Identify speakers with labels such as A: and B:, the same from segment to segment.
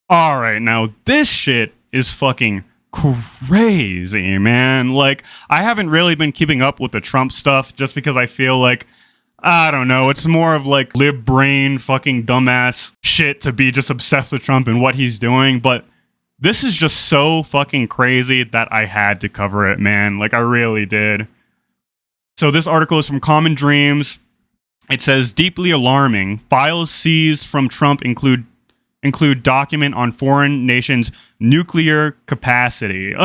A: All right, now this shit is fucking crazy, man. Like, I haven't really been keeping up with the Trump stuff just because I feel like, I don't know, it's more of like lib brain fucking dumbass shit to be just obsessed with Trump and what he's doing. But this is just so fucking crazy that I had to cover it, man. Like, I really did. So this article is from Common Dreams. It says, deeply alarming. Files seized from Trump include document on foreign nations' nuclear capacity.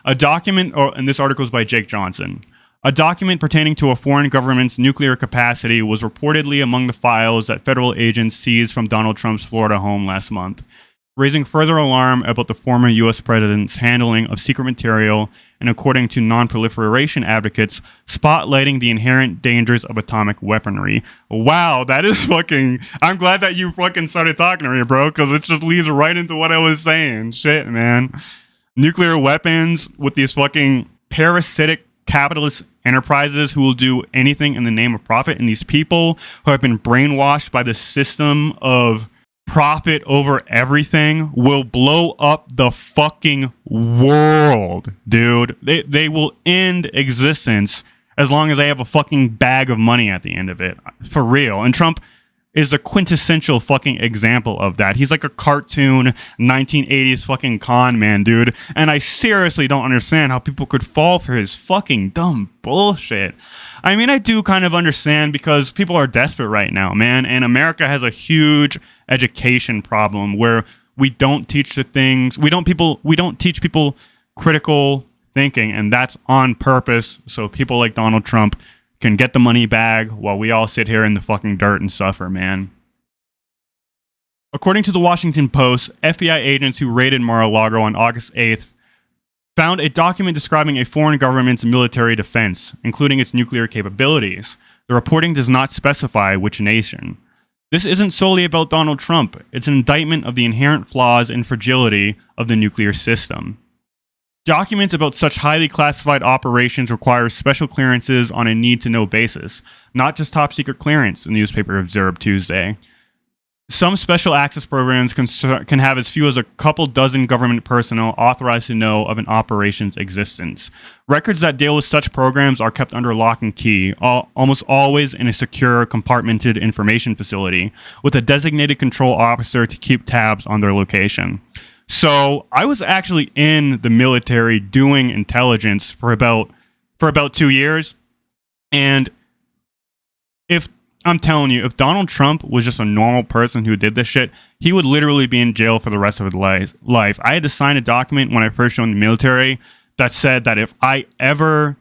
A: A document, and this article is by Jake Johnson. A document pertaining to a foreign government's nuclear capacity was reportedly among the files that federal agents seized from Donald Trump's Florida home last month, raising further alarm about the former U.S. president's handling of secret material and, according to non-proliferation advocates, spotlighting the inherent dangers of atomic weaponry. Wow, that is fucking... I'm glad that you fucking started talking to me, bro, because it just leads right into what I was saying. Shit, man. Nuclear weapons with these fucking parasitic capitalist enterprises who will do anything in the name of profit, and these people who have been brainwashed by the system of profit over everything will blow up the fucking world, dude. They will end existence as long as they have a fucking bag of money at the end of it. For real. And Trump is a quintessential fucking example of that. He's like a cartoon 1980s fucking con man, dude. And I seriously don't understand how people could fall for his fucking dumb bullshit. I mean, I do kind of understand because people are desperate right now, man. And America has a huge education problem where we don't teach the things, we don't teach people critical thinking, and that's on purpose. So people like Donald Trump can get the money bag while we all sit here in the fucking dirt and suffer, man. According to the Washington Post, FBI agents who raided Mar-a-Lago on August 8th found a document describing a foreign government's military defense, including its nuclear capabilities. The reporting does not specify which nation. This isn't solely about Donald Trump. It's an indictment of the inherent flaws and fragility of the nuclear system. Documents about such highly classified operations require special clearances on a need-to-know basis, not just top-secret clearance, the newspaper observed Tuesday. Some special access programs can have as few as a couple dozen government personnel authorized to know of an operation's existence. Records that deal with such programs are kept under lock and key, almost always in a secure, compartmented information facility, with a designated control officer to keep tabs on their location. So I was actually in the military doing intelligence for about 2 years. And I'm telling you, if Donald Trump was just a normal person who did this shit, he would literally be in jail for the rest of his life. I had to sign a document when I first joined the military that said that if I ever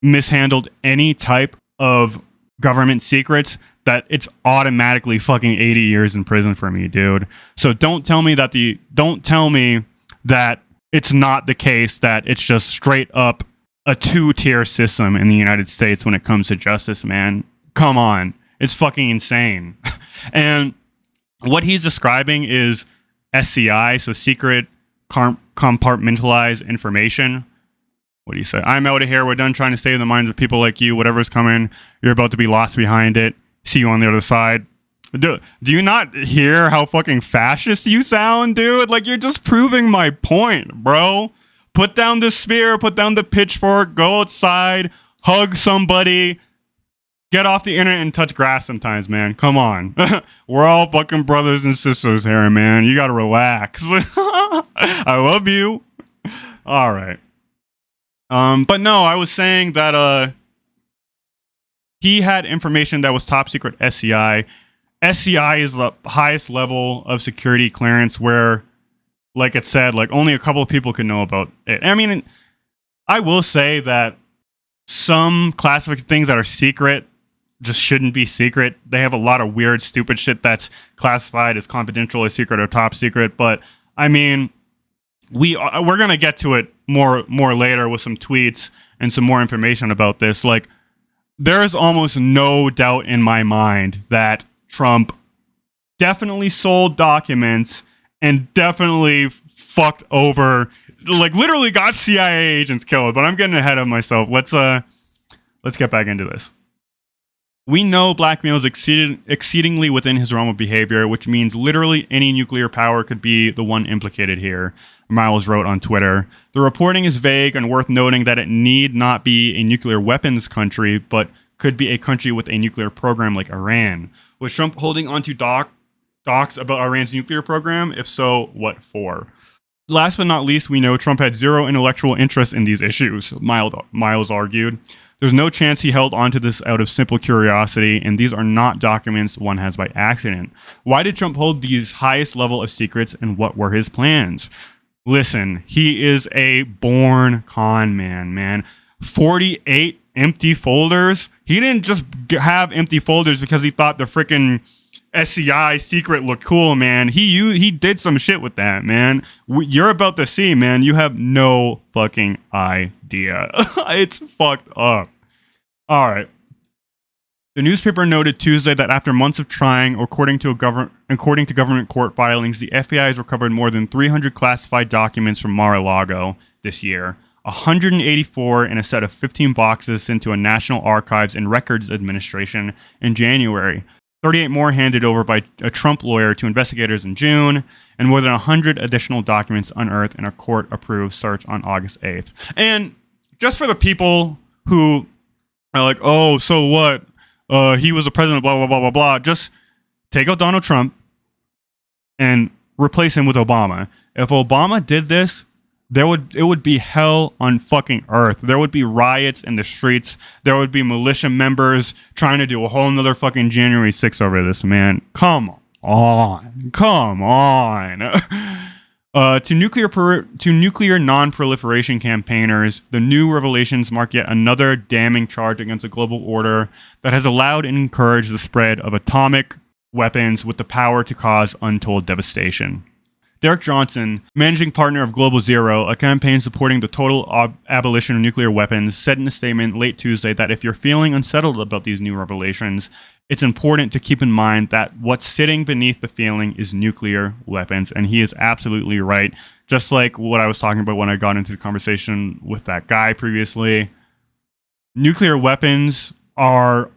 A: mishandled any type of government secrets, that it's automatically fucking 80 years in prison for me, dude. So don't tell me that it's not the case, that it's just straight up a 2-tier system in the United States when it comes to justice, man. Come on. It's fucking insane. And what he's describing is SCI, so secret compartmentalized information. What do you say? I'm out of here. We're done trying to stay in the minds of people like you. Whatever's coming, you're about to be lost behind it. See you on the other side. Do you not hear how fucking fascist you sound, dude? Like, you're just proving my point, bro. Put down the spear, put down the pitchfork, go outside, hug somebody, get off the internet and touch grass sometimes, man. Come on. We're all fucking brothers and sisters here, man. You gotta relax. I love you. All right. But no, I was saying that he had information that was top secret SCI. SCI is the highest level of security clearance where, like it said, like only a couple of people can know about it. I mean, I will say that some classified things that are secret just shouldn't be secret. They have a lot of weird, stupid shit that's classified as confidential, as secret, or top secret. But I mean, we're gonna get to it more later with some tweets and some more information about this. Like, there is almost no doubt in my mind that Trump definitely sold documents and definitely fucked over, like literally got CIA agents killed. But I'm getting ahead of myself. Let's get back into this. We know blackmail is exceedingly within his realm of behavior, which means literally any nuclear power could be the one implicated here, Miles wrote on Twitter. The reporting is vague and worth noting that it need not be a nuclear weapons country, but could be a country with a nuclear program like Iran. Was Trump holding onto docs about Iran's nuclear program? If so, what for? Last but not least, we know Trump had zero intellectual interest in these issues, Miles argued. There's no chance he held onto this out of simple curiosity, and these are not documents one has by accident. Why did Trump hold these highest level of secrets, and what were his plans? Listen, he is a born con man. 48 empty folders? He didn't just have empty folders because he thought the freaking SCI secret looked cool, man. He did some shit with that, man. You're about to see, man. You have no fucking idea. It's fucked up. All right. The newspaper noted Tuesday that after months of trying, according to government court filings, the FBI has recovered more than 300 classified documents from Mar-a-Lago this year. 184 in a set of 15 boxes sent to a National Archives and Records Administration in January. 38 more handed over by a Trump lawyer to investigators in June, and more than 100 additional documents unearthed in a court-approved search on August 8th. And just for the people who are like, oh, so what? He was a president, blah, blah, blah, blah, blah. Just take out Donald Trump and replace him with Obama. If Obama did this, it would be hell on fucking earth. There would be riots in the streets. There would be militia members trying to do a whole nother fucking January 6th over this, man. Come on. To nuclear non-proliferation campaigners, the new revelations mark yet another damning charge against a global order that has allowed and encouraged the spread of atomic weapons with the power to cause untold devastation. Derek Johnson, managing partner of Global Zero, a campaign supporting the total abolition of nuclear weapons, said in a statement late Tuesday that if you're feeling unsettled about these new revelations, it's important to keep in mind that what's sitting beneath the feeling is nuclear weapons. And he is absolutely right. Just like what I was talking about when I got into the conversation with that guy previously. Nuclear weapons are...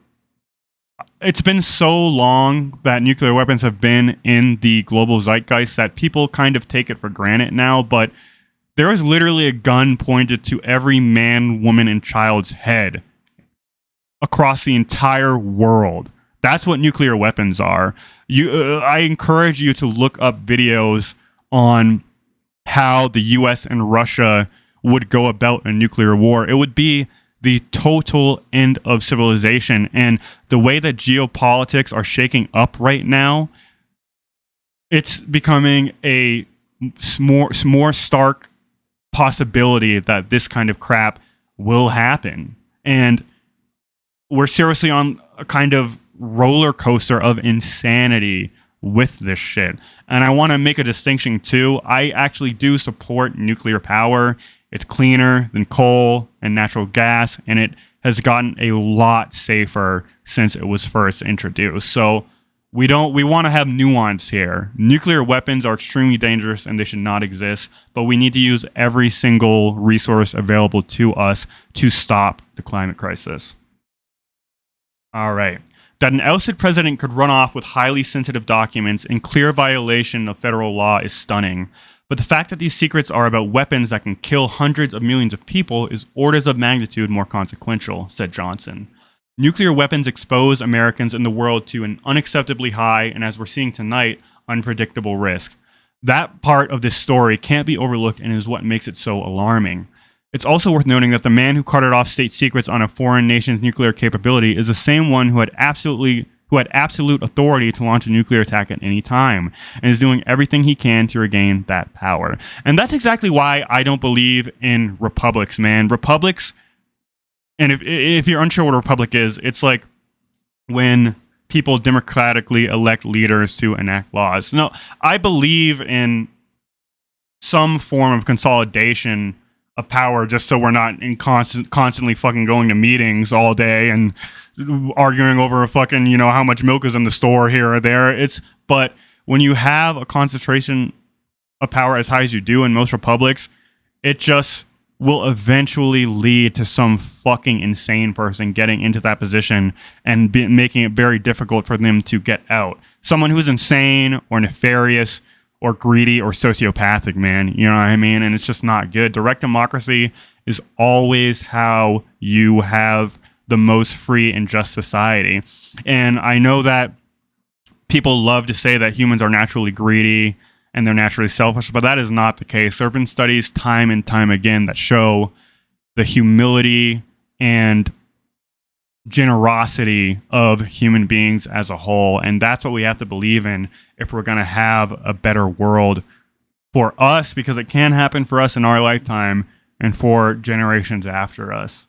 A: It's been so long that nuclear weapons have been in the global zeitgeist that people kind of take it for granted now, but there is literally a gun pointed to every man, woman, and child's head across the entire world. That's what nuclear weapons are. I encourage you to look up videos on how the US and Russia would go about a nuclear war. It would be the total end of civilization. And the way that geopolitics are shaking up right now, it's becoming a more stark possibility that this kind of crap will happen. And we're seriously on a kind of roller coaster of insanity with this shit. And I want to make a distinction too. I actually do support nuclear power. It's cleaner than coal and natural gas, and it has gotten a lot safer since it was first introduced. So we want to have nuance here. Nuclear weapons are extremely dangerous and they should not exist, but we need to use every single resource available to us to stop the climate crisis. All right. That an ousted president could run off with highly sensitive documents in clear violation of federal law is stunning. But the fact that these secrets are about weapons that can kill hundreds of millions of people is orders of magnitude more consequential, said Johnson. Nuclear weapons expose Americans and the world to an unacceptably high, and as we're seeing tonight, unpredictable risk. That part of this story can't be overlooked and is what makes it so alarming. It's also worth noting that the man who carted off state secrets on a foreign nation's nuclear capability is the same one who had absolute authority to launch a nuclear attack at any time, and is doing everything he can to regain that power. And that's exactly why I don't believe in republics, man. Republics, and if you're unsure what a republic is, it's like when people democratically elect leaders to enact laws. No, I believe in some form of consolidation of power, just so we're not in constantly fucking going to meetings all day and arguing over a fucking, how much milk is in the store here or there. But when you have a concentration of power as high as you do in most republics, it just will eventually lead to some fucking insane person getting into that position and making it very difficult for them to get out. Someone who's insane or nefarious or greedy or sociopathic, man. You know what I mean? And it's just not good. Direct democracy is always how you have the most free and just society. And I know that people love to say that humans are naturally greedy and they're naturally selfish, but that is not the case. There have been studies time and time again that show the humility and generosity of human beings as a whole. And that's what we have to believe in if we're going to have a better world for us, because it can happen for us in our lifetime and for generations after us.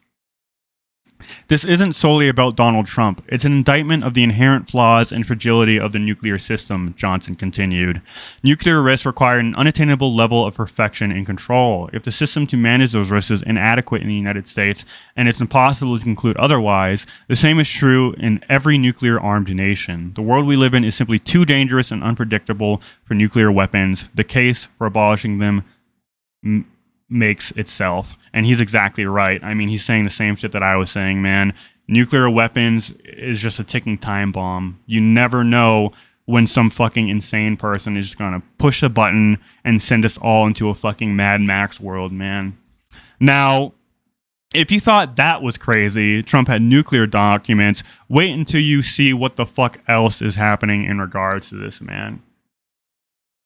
A: This isn't solely about Donald Trump. It's an indictment of the inherent flaws and fragility of the nuclear system, Johnson continued. Nuclear risks require an unattainable level of perfection and control. If the system to manage those risks is inadequate in the United States, and it's impossible to conclude otherwise, the same is true in every nuclear-armed nation. The world we live in is simply too dangerous and unpredictable for nuclear weapons. The case for abolishing them makes itself. And he's exactly right. I mean, he's saying the same shit that I was saying, man. Nuclear weapons is just a ticking time bomb. You never know when some fucking insane person is just gonna push a button and send us all into a fucking Mad Max world, man. Now, if you thought that was crazy, Trump had nuclear documents, wait until you see what the fuck else is happening in regards to this, man.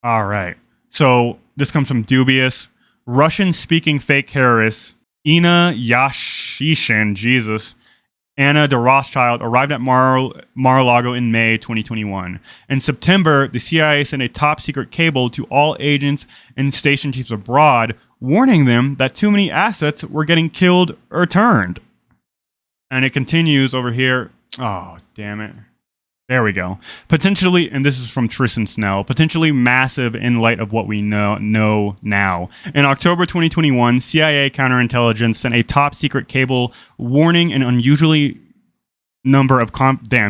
A: All right. So this comes from Dubious. Russian-speaking fake terrorist Ina Yashishin, Anna de Rothschild, arrived at Mar-a-Lago in May 2021. In September, the CIA sent a top-secret cable to all agents and station chiefs abroad, warning them that too many assets were getting killed or turned. And it continues over here. Oh, damn it. There we go. Potentially, and this is from Tristan Snell, potentially massive in light of what we know now. In October 2021, CIA counterintelligence sent a top-secret cable warning an unusually number of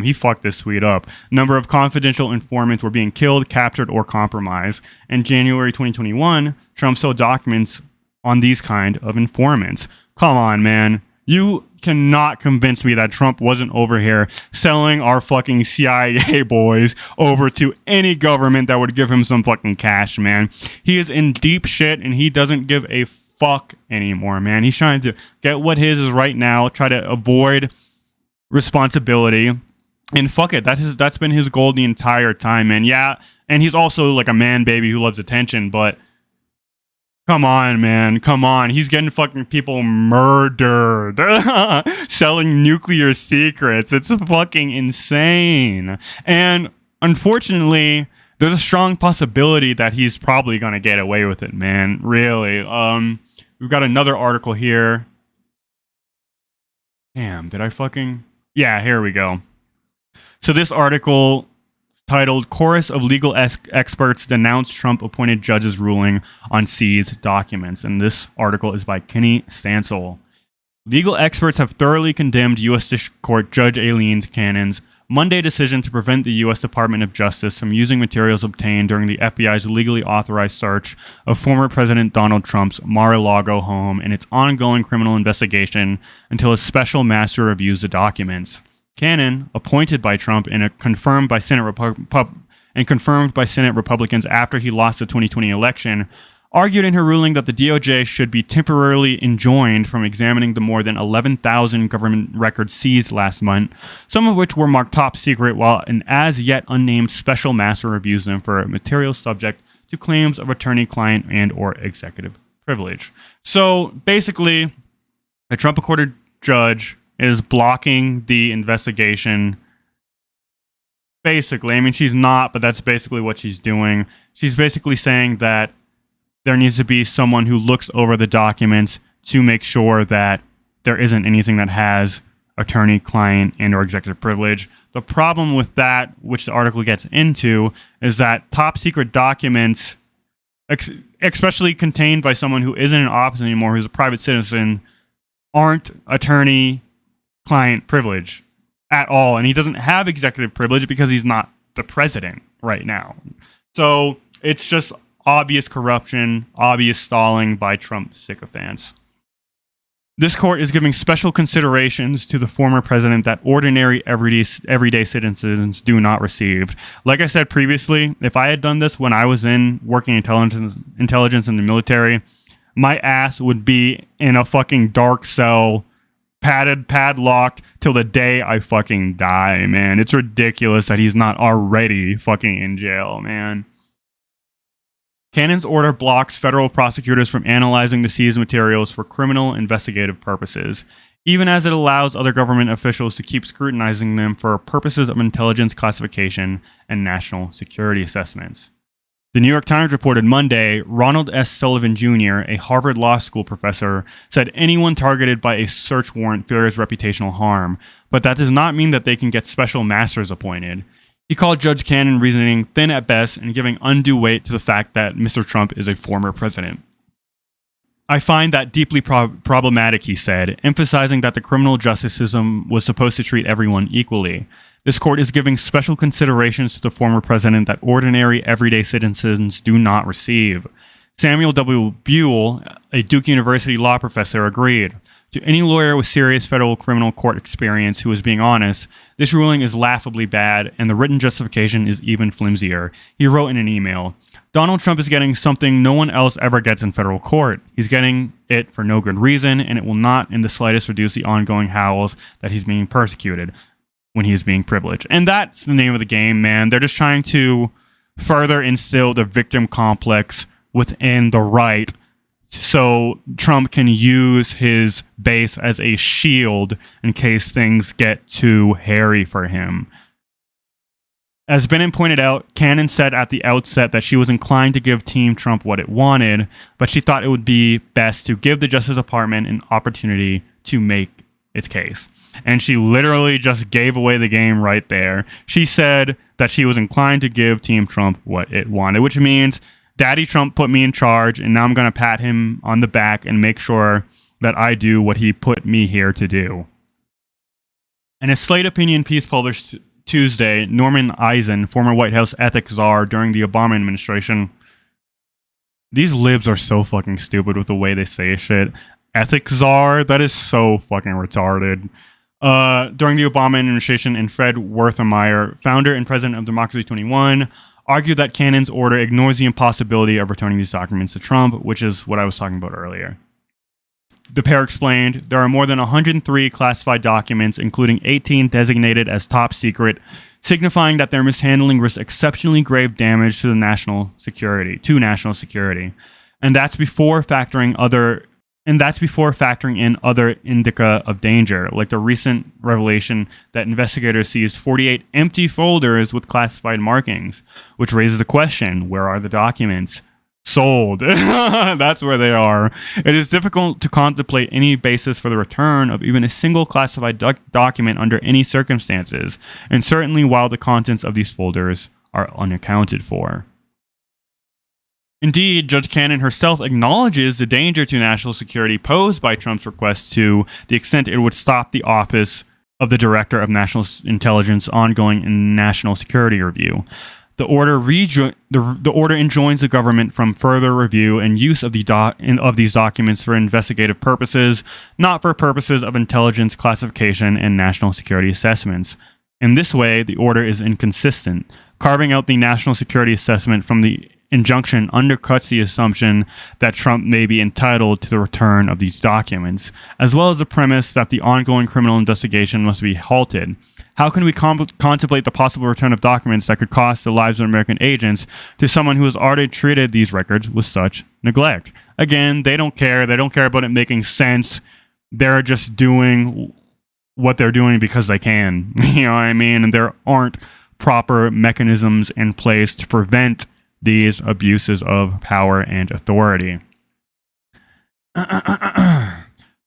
A: he fucked this tweet up. Number of confidential informants were being killed, captured, or compromised. In January 2021, Trump sold documents on these kind of informants. Come on, man. You cannot convince me that Trump wasn't over here selling our fucking CIA boys over to any government that would give him some fucking cash, man. He is in deep shit and he doesn't give a fuck anymore, man. He's trying to get what his is right now, try to avoid responsibility, and fuck it. That's been his goal the entire time, man. Yeah, and he's also like a man baby who loves attention, but come on, man. Come on. He's getting fucking people murdered. Selling nuclear secrets. It's fucking insane. And unfortunately, there's a strong possibility that he's probably going to get away with it, man. Really. We've got another article here. Damn, did I fucking... Yeah, here we go. So this article titled "Chorus of Legal Experts Denounce Trump-Appointed Judge's Ruling on Seized Documents." And this article is by Kenny Stansel. Legal experts have thoroughly condemned U.S. District Court Judge Aileen Cannon's Monday decision to prevent the U.S. Department of Justice from using materials obtained during the FBI's legally authorized search of former President Donald Trump's Mar-a-Lago home in its ongoing criminal investigation until a special master reviews the documents. Cannon, appointed by Trump and confirmed by Senate Republicans after he lost the 2020 election, argued in her ruling that the DOJ should be temporarily enjoined from examining the more than 11,000 government records seized last month, some of which were marked top secret, while an as-yet unnamed special master reviews them for materials subject to claims of attorney-client and or executive privilege. So basically, the Trump-accorded judge is blocking the investigation. Basically, I mean, she's not, but that's basically what she's doing. She's basically saying that there needs to be someone who looks over the documents to make sure that there isn't anything that has attorney, client, and or executive privilege. The problem with that, which the article gets into, is that top secret documents, especially contained by someone who isn't in office anymore, who's a private citizen, aren't attorney client privilege at all. And he doesn't have executive privilege because he's not the president right now. So it's just obvious corruption, obvious stalling by Trump sycophants. This court is giving special considerations to the former president that ordinary everyday citizens do not receive. Like I said previously, if I had done this when I was working intelligence in the military, my ass would be in a fucking dark cell, padlocked till the day I fucking die, man. It's ridiculous that he's not already fucking in jail, man. Cannon's order blocks federal prosecutors from analyzing the seized materials for criminal investigative purposes, even as it allows other government officials to keep scrutinizing them for purposes of intelligence classification and national security assessments. The New York Times reported Monday, Ronald S. Sullivan Jr., a Harvard Law School professor, said anyone targeted by a search warrant fears reputational harm, but that does not mean that they can get special masters appointed. He called Judge Cannon reasoning thin at best and giving undue weight to the fact that Mr. Trump is a former president. I find that deeply problematic, he said, emphasizing that the criminal justice system was supposed to treat everyone equally. This court is giving special considerations to the former president that ordinary, everyday citizens do not receive. Samuel W. Buell, a Duke University law professor, agreed. To any lawyer with serious federal criminal court experience who is being honest, this ruling is laughably bad, and the written justification is even flimsier. He wrote in an email, Donald Trump is getting something no one else ever gets in federal court. He's getting it for no good reason, and it will not in the slightest reduce the ongoing howls that he's being persecuted when he is being privileged. And that's the name of the game, man. They're just trying to further instill the victim complex within the right so Trump can use his base as a shield in case things get too hairy for him. As Bennett pointed out, Cannon said at the outset that she was inclined to give Team Trump what it wanted, but she thought it would be best to give the Justice Department an opportunity to make its case. And she literally just gave away the game right there. She said that she was inclined to give Team Trump what it wanted, which means Daddy Trump put me in charge, and now I'm going to pat him on the back and make sure that I do what he put me here to do. In a Slate opinion piece published Tuesday, Norman Eisen, former White House ethics czar during the Obama administration. These libs are so fucking stupid with the way they say shit. Ethics czar? That is so fucking retarded. During the Obama administration, and Fred Wertheimer, founder and president of Democracy 21, argued that Cannon's order ignores the impossibility of returning these documents to Trump, which is what I was talking about earlier. The pair explained, there are more than 103 classified documents, including 18 designated as top secret, signifying that their mishandling risks exceptionally grave damage to national security. And that's before factoring in other indicia of danger, like the recent revelation that investigators seized 48 empty folders with classified markings, which raises a question: where are the documents? Sold. That's where they are. It is difficult to contemplate any basis for the return of even a single classified document under any circumstances, and certainly while the contents of these folders are unaccounted for. Indeed, Judge Cannon herself acknowledges the danger to national security posed by Trump's request to the extent it would stop the office of the Director of National Intelligence ongoing national security review. The order enjoins the government from further review and use of these documents for investigative purposes, not for purposes of intelligence classification and national security assessments. In this way, the order is inconsistent. Carving out the national security assessment from the injunction undercuts the assumption that Trump may be entitled to the return of these documents, as well as the premise that the ongoing criminal investigation must be halted. How can we contemplate the possible return of documents that could cost the lives of American agents to someone who has already treated these records with such neglect? Again, they don't care. They don't care about it making sense. They're just doing what they're doing because they can. You know what I mean? And there aren't proper mechanisms in place to prevent these abuses of power and authority.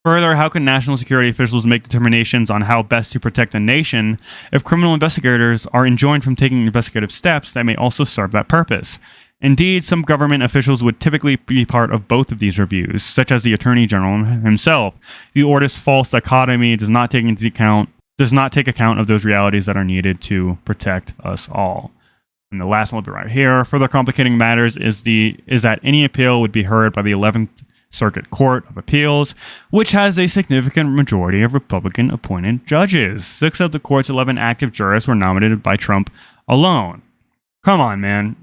A: Further, how can national security officials make determinations on how best to protect a nation if criminal investigators are enjoined from taking investigative steps that may also serve that purpose? Indeed, some government officials would typically be part of both of these reviews, such as the Attorney General himself. The order's false dichotomy does not take account of those realities that are needed to protect us all. And the last one will be right here. Further complicating matters is that any appeal would be heard by the 11th Circuit Court of Appeals, which has a significant majority of Republican-appointed judges. 6 of the court's 11 active jurists were nominated by Trump alone. Come on, man.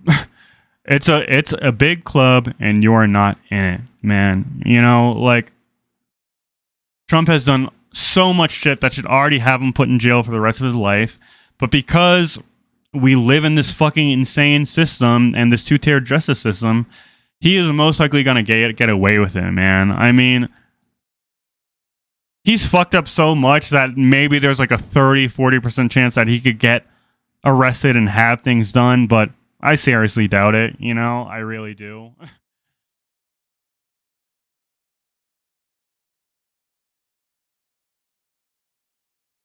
A: It's a big club, and you're not in it, man. You know, like, Trump has done so much shit that should already have him put in jail for the rest of his life, but because we live in this fucking insane system and this two-tier justice system, he is most likely going to get away with it, man. I mean, he's fucked up so much that maybe there's like a 30-40% chance that he could get arrested and have things done, but I seriously doubt it, you know? I really do.